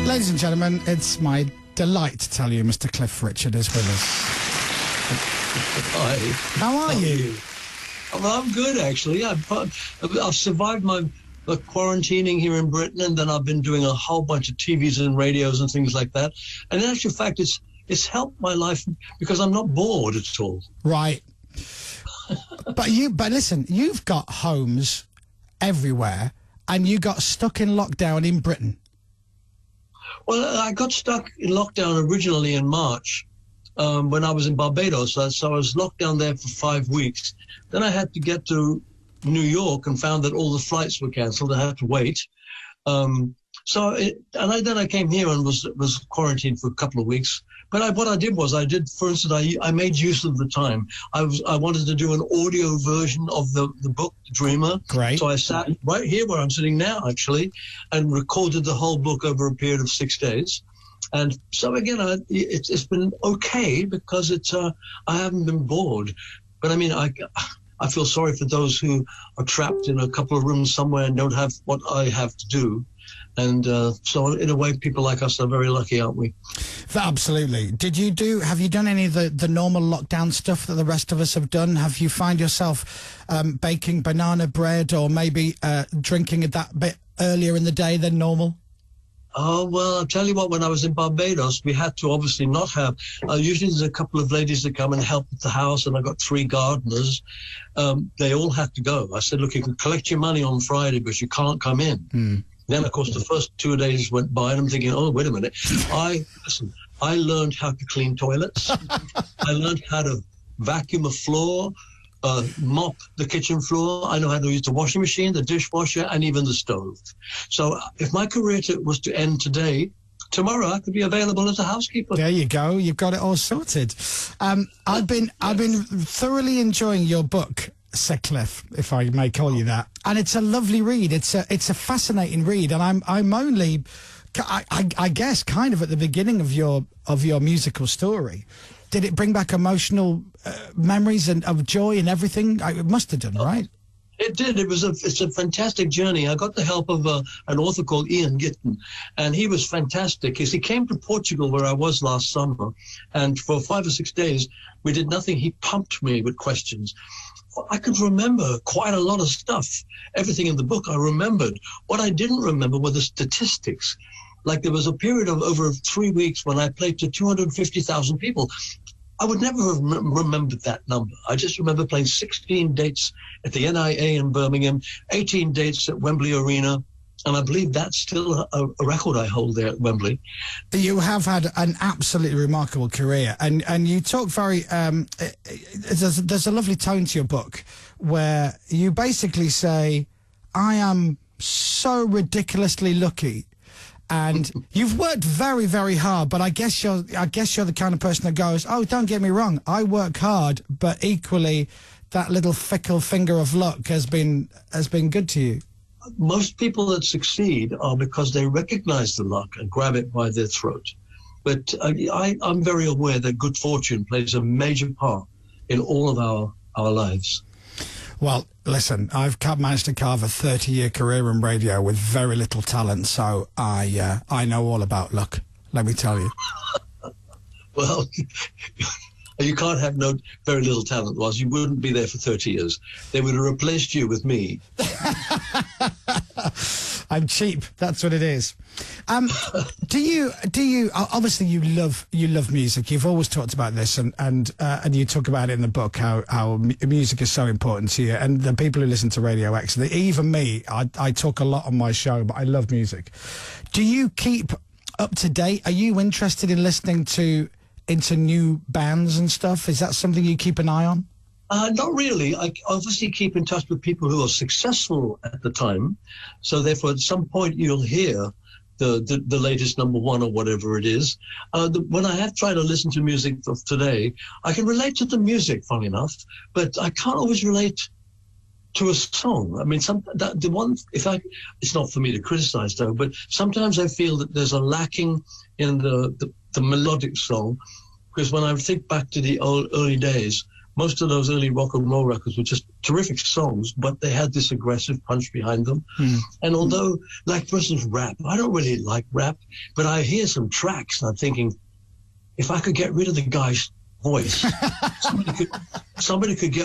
Ladies and gentlemen, it's my delight to tell you Mr. Cliff Richard is with us. Hi. How are you? Well, I'm good, actually. I've survived my quarantining here in Britain, and then I've been doing a whole bunch of TVs and radios and things like that. And in actual fact, it's helped my life because I'm not bored at all. Right. But listen, you've got homes everywhere, and you got stuck in lockdown in Britain. Well, I got stuck in lockdown originally in March when I was in Barbados. So I was locked down there for 5 weeks. Then I had to get to New York and found that all the flights were cancelled. I had to wait. Then I came here and was quarantined for a couple of weeks. But what I did, for instance, I made use of the time. I wanted to do an audio version of the book, The Dreamer. Great. So I sat right here where I'm sitting now, actually, and recorded the whole book over a period of 6 days. And so again, it's been okay because I haven't been bored. But I mean, I feel sorry for those who are trapped in a couple of rooms somewhere and don't have what I have to do. And so in a way, people like us are very lucky, aren't we? Absolutely. Have you done any of the normal lockdown stuff that the rest of us have done? Have you find yourself baking banana bread or maybe drinking it that bit earlier in the day than normal? Oh, well, I'll tell you what, when I was in Barbados, we had to obviously not have, usually there's a couple of ladies that come and help at the house, and I got 3 gardeners. They all had to go. I said, look, you can collect your money on Friday, but you can't come in. Mm. Then, of course, the first 2 days went by, and I'm thinking, oh, wait a minute. I learned how to clean toilets. I learned how to vacuum a floor, mop the kitchen floor. I know how to use the washing machine, the dishwasher, and even the stove. So if my career was to end today, tomorrow I could be available as a housekeeper. There you go. You've got it all sorted. I've been thoroughly enjoying your book, Sir Cliff, if I may call you that. And it's a lovely read. It's a fascinating read, and I'm only, I guess, kind of at the beginning of your musical story. Did it bring back emotional memories and of joy and everything? It must have done, right? It did. It's a fantastic journey. I got the help of an author called Ian Gitton, and he was fantastic. He came to Portugal, where I was last summer, and for 5 or 6 days, we did nothing. He pumped me with questions. I could remember quite a lot of stuff. Everything in the book I remembered. What I didn't remember were the statistics. Like there was a period of over 3 weeks when I played to 250,000 people. I would never have remembered that number. I just remember playing 16 dates at the NIA in Birmingham, 18 dates at Wembley Arena, and I believe that's still a record I hold there at Wembley. You have had an absolutely remarkable career, and you talk very... there's a lovely tone to your book where you basically say, I am so ridiculously lucky. And you've worked very, very hard, but I guess you're the kind of person that goes, oh, don't get me wrong, I work hard, but equally that little fickle finger of luck has been good to you. Most people that succeed are because they recognize the luck and grab it by their throat. But I'm very aware that good fortune plays a major part in all of our lives. Well, listen, I've managed to carve a 30-year career in radio with very little talent, so I know all about luck, let me tell you. Well, you can't have very little talent, otherwise you wouldn't be there for 30 years. They would have replaced you with me. I'm cheap, that's what it is. Do you obviously you love music. You've always talked about this, and you talk about it in the book how music is so important to you, and the people who listen to Radio X, even me, I talk a lot on my show, but I love music. Do you keep up to date? Are you interested in listening into new bands and stuff? Is that something you keep an eye on? Not really. I obviously keep in touch with people who are successful at the time. So therefore, at some point, you'll hear the latest number one or whatever it is. When I have tried to listen to music of today, I can relate to the music, funny enough, but I can't always relate to a song. I mean, it's not for me to criticize, though, but sometimes I feel that there's a lacking in the melodic song, because when I think back to the early days, most of those early rock and roll records were just terrific songs, but they had this aggressive punch behind them. And although, like, for instance, rap, I don't really like rap, but I hear some tracks and I'm thinking, if I could get rid of the guy's voice, somebody could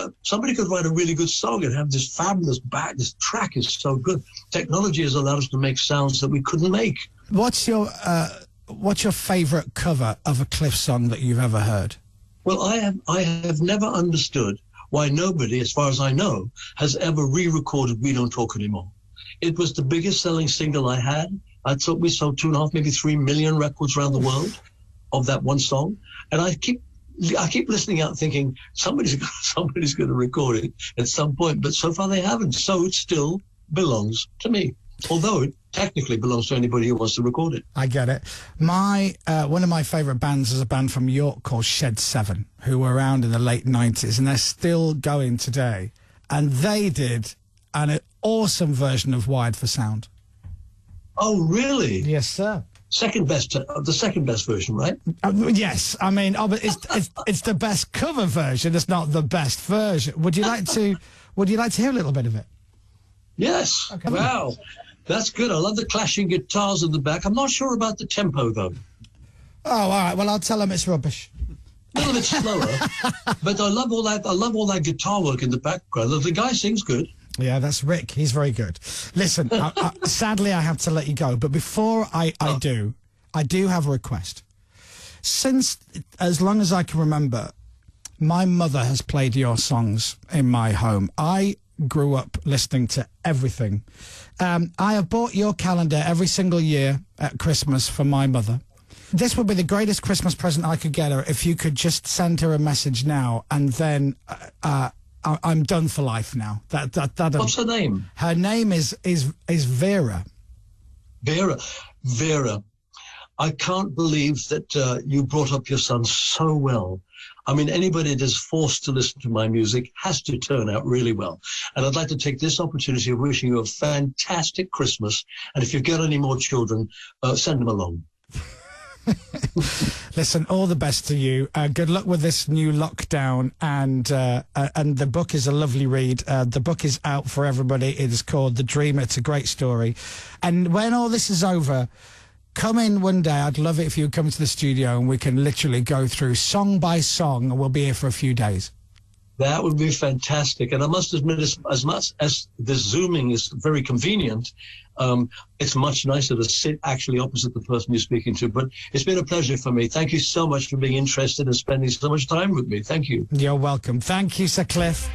write a really good song and have this fabulous back. This track is so good. Technology has allowed us to make sounds that we couldn't make. What's your favorite cover of a Cliff song that you've ever heard? Well, I have never understood why nobody, as far as I know, has ever re-recorded We Don't Talk Anymore. It was the biggest selling single I had. I thought we sold 2.5, maybe 3 million records around the world of that one song. And I keep listening out thinking somebody's going to record it at some point, but so far they haven't. So it still belongs to me, although it technically belongs to anybody who wants to record it. I get it. One of my favourite bands is a band from York called Shed 7, who were around in the late 90s, and they're still going today. And they did an awesome version of Wired for Sound. Oh, really? Yes, sir. The second best version, right? Yes. I mean, but it's the best cover version. It's not the best version. Would you like to hear a little bit of it? Yes. Okay. Wow. That's good. I love the clashing guitars in the back. I'm not sure about the tempo, though. Oh, all right. Well, I'll tell them it's rubbish. A little bit slower, but I love all that guitar work in the background. The guy sings good. Yeah, that's Rick. He's very good. Listen, sadly, I have to let you go. But before I do have a request. Since, as long as I can remember, my mother has played your songs in my home. I grew up listening to everything. I have bought your calendar every single year at Christmas for my mother. This would be the greatest Christmas present I could get her if you could just send her a message now, and then I'm done for life now. What's her name? Her name is Vera. Vera. I can't believe that you brought up your son so well. I mean, anybody that is forced to listen to my music has to turn out really well. And I'd like to take this opportunity of wishing you a fantastic Christmas. And if you've got any more children, send them along. Listen, all the best to you. Good luck with this new lockdown, and the book is a lovely read. The book is out for everybody. It is called The Dreamer. It's a great story. And when all this is over, come in one day. I'd love it if you would come to the studio and we can literally go through song by song, and we'll be here for a few days. That would be fantastic. And I must admit, as much as this Zooming is very convenient, it's much nicer to sit actually opposite the person you're speaking to. But it's been a pleasure for me. Thank you so much for being interested and spending so much time with me. Thank you. You're welcome. Thank you, Sir Cliff.